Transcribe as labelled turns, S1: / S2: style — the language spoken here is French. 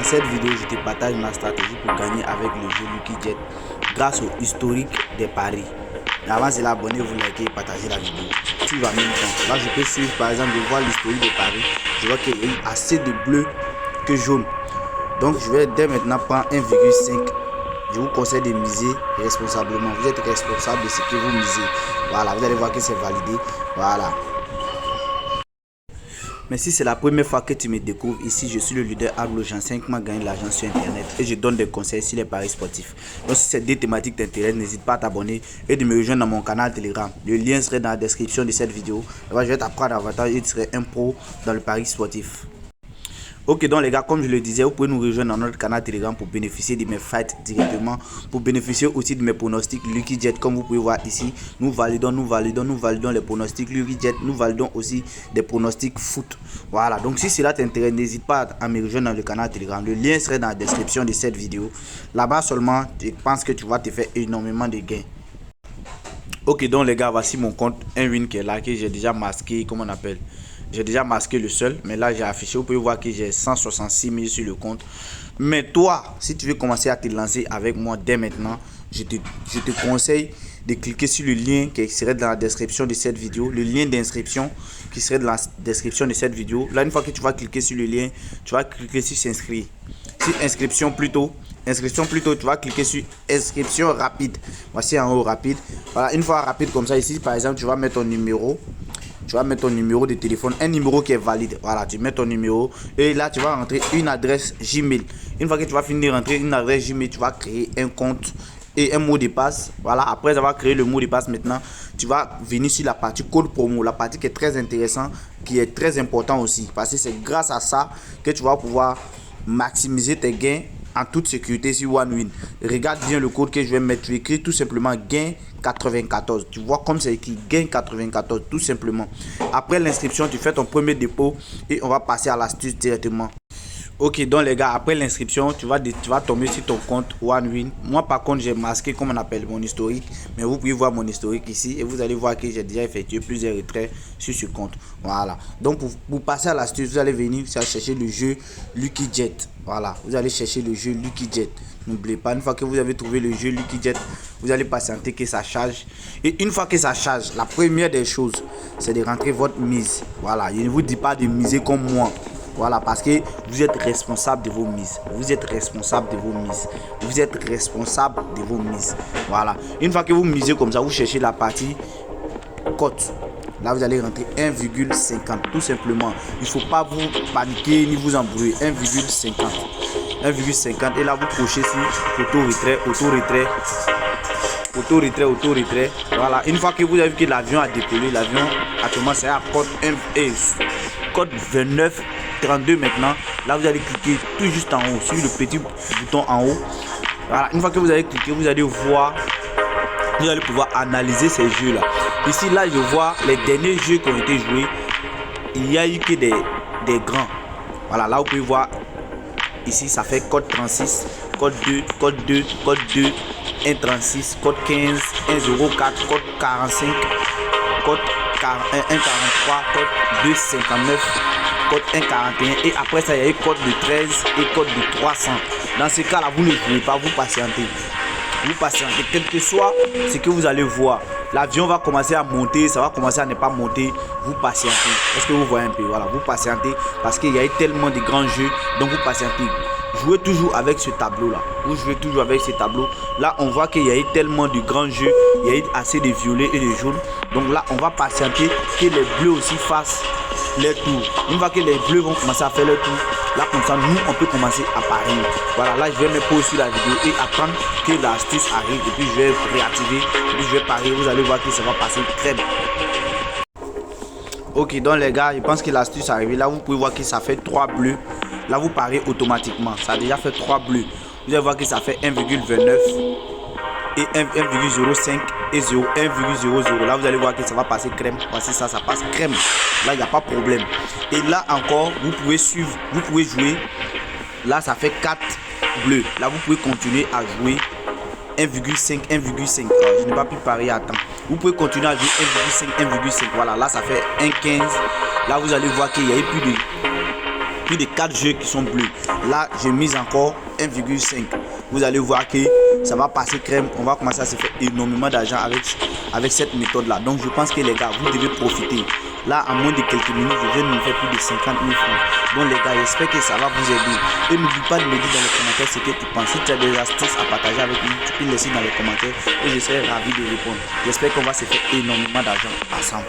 S1: cette vidéo, je te partage ma stratégie pour gagner avec le jeu Lucky Jet grâce au historique des paris. Mais avant cela, abonnez-vous, likez et partagez la vidéo. Tu vas même temps. Là, je peux suivre par exemple, de voir l'historique des paris. Je vois qu'il y a eu assez de bleu que jaune. Donc, je vais dès maintenant prendre 1,5. Je vous conseille de miser responsablement. Vous êtes responsable de ce que vous misez. Voilà, vous allez voir que c'est validé. Voilà. Mais si c'est la première fois que tu me découvres, ici je suis le leader Aglo, j'ai 5 mois gagné de l'argent sur internet et je donne des conseils sur les paris sportifs. Donc si ces deux thématiques t'intéressent, n'hésite pas à t'abonner et de me rejoindre dans mon canal Telegram. Le lien serait dans la description de cette vidéo. Je vais t'apprendre davantage et tu serais un pro dans le pari sportif. Ok, donc les gars, comme je le disais, vous pouvez nous rejoindre dans notre canal Telegram pour bénéficier de mes fights directement, pour bénéficier aussi de mes pronostics Lucky Jet. Comme vous pouvez voir ici, nous validons les pronostics Lucky Jet, nous validons aussi des pronostics foot. Voilà, donc si cela t'intéresse, n'hésite pas à me rejoindre dans le canal Telegram. Le lien serait dans la description de cette vidéo. Là-bas seulement, je pense que tu vas te faire énormément de gains. Ok, donc les gars, voici mon compte 1win qui est là, que j'ai déjà masqué, comment on appelle. J'ai déjà masqué le seul, mais là j'ai affiché, vous pouvez voir que j'ai 166 000 sur le compte. Mais toi, si tu veux commencer à te lancer avec moi dès maintenant, je te conseille de cliquer sur le lien qui serait dans la description de cette vidéo. Le lien d'inscription qui serait dans la description de cette vidéo. Là, une fois que tu vas cliquer sur le lien, tu vas cliquer sur s'inscrire. Sur inscription plutôt, tu vas cliquer sur inscription rapide. Voici en haut rapide. Voilà, une fois rapide comme ça ici, par exemple, tu vas mettre ton numéro. Tu vas mettre ton numéro de téléphone, un numéro qui est valide. Voilà, tu mets ton numéro et là tu vas rentrer une adresse Gmail. Une fois que tu vas finir de rentrer une adresse Gmail, tu vas créer un compte et un mot de passe. Voilà, après avoir créé le mot de passe, maintenant tu vas venir sur la partie code promo, la partie qui est très intéressante, qui est très important aussi, parce que c'est grâce à ça que tu vas pouvoir maximiser tes gains en toute sécurité sur OneWin. Regarde bien le code que je vais mettre. Tu écris tout simplement gain 94. Tu vois comme c'est écrit gain 94 tout simplement. Après l'inscription, tu fais ton premier dépôt et on va passer à l'astuce directement. Ok, donc les gars, après l'inscription, tu vas tomber sur ton compte OneWin. Moi par contre, j'ai masqué comme on appelle mon historique, mais vous pouvez voir mon historique ici et vous allez voir que j'ai déjà effectué plusieurs retraits sur ce compte. Voilà, donc pour passer à l'astuce, vous allez venir chercher le jeu Lucky Jet. Voilà, vous allez chercher le jeu Lucky Jet. N'oubliez pas, une fois que vous avez trouvé le jeu Lucky Jet, vous allez patienter que ça charge. Et une fois que ça charge, la première des choses, c'est de rentrer votre mise. Voilà, je ne vous dis pas de miser comme moi. Voilà, parce que vous êtes responsable de vos mises. Vous êtes responsable de vos mises. Vous êtes responsable de vos mises. Voilà. Une fois que vous misez comme ça, vous cherchez la partie cote. Là, vous allez rentrer 1,50. Tout simplement. Il ne faut pas vous paniquer ni vous embrouiller. 1,50. 1,50. Et là, vous crochez sur auto-retrait, auto-retrait. Auto-retrait. Voilà. Une fois que vous avez vu que l'avion a décollé, l'avion actuellement c'est à code 29 32 maintenant. Là vous allez cliquer tout juste en haut sur le petit bouton en haut. Voilà, une fois que vous allez cliquer, vous allez voir, vous allez pouvoir analyser ces jeux là. Ici là je vois les derniers jeux qui ont été joués. Il y a eu que des grands. Voilà, là vous pouvez voir ici ça fait code 36, code 2, 1,36, code 15, 1,04, code 45, code 1,43, code 2,59, code 1,41 et après ça il y a eu code de 13 et code de 300. Dans ce cas là vous ne pouvez pas, vous patienter. Vous patientez, quel que soit ce que vous allez voir. L'avion va commencer à monter, ça va commencer à ne pas monter. Vous patientez. Est-ce que vous voyez un peu? Voilà, vous patientez parce qu'il y a eu tellement de grands jeux, donc vous patientez. Jouez toujours avec ce tableau là. Vous jouez toujours avec ce tableau. Là, on voit qu'il y a eu tellement de grands jeux. Il y a eu assez de violets et de jaunes. Donc là, on va patienter que les bleus aussi fassent leur tour. Une fois que les bleus vont commencer à faire leur tour, là comme ça, nous, on peut commencer à parier. Voilà, là, je vais me poser sur la vidéo et attendre que l'astuce arrive. Et puis, je vais réactiver. Et puis, je vais parier. Vous allez voir que ça va passer très bien. Ok, donc les gars, je pense que l'astuce est arrivée. Là, vous pouvez voir que ça fait 3 bleus. Là, vous pariez automatiquement. Ça a déjà fait 3 bleus. Vous allez voir que ça fait 1,29 et 1,05 et 1,00. Là, vous allez voir que ça va passer crème. Voici ça, ça passe crème. Là, il n'y a pas de problème. Et là encore, vous pouvez suivre, vous pouvez jouer. Là, ça fait 4 bleus. Là, vous pouvez continuer à jouer 1,5, 1,5. Je n'ai pas pu parier à temps. Vous pouvez continuer à jouer 1,5, 1,5. Voilà, là, ça fait 1,15. Là, vous allez voir qu'il y a eu plus de plus de 4 jeux qui sont bleus. Là, j'ai mis encore 1,5. Vous allez voir que ça va passer crème. On va commencer à se faire énormément d'argent avec cette méthode là. Donc je pense que les gars, vous devez profiter. Là, en moins de quelques minutes, je viens de me faire plus de 50 000 francs. Donc les gars, j'espère que ça va vous aider. Et n'oublie pas de me dire dans les commentaires ce que tu penses. Si tu as des astuces à partager avec nous, tu peux le laisser dans les commentaires et je serai ravi de répondre. J'espère qu'on va se faire énormément d'argent ensemble.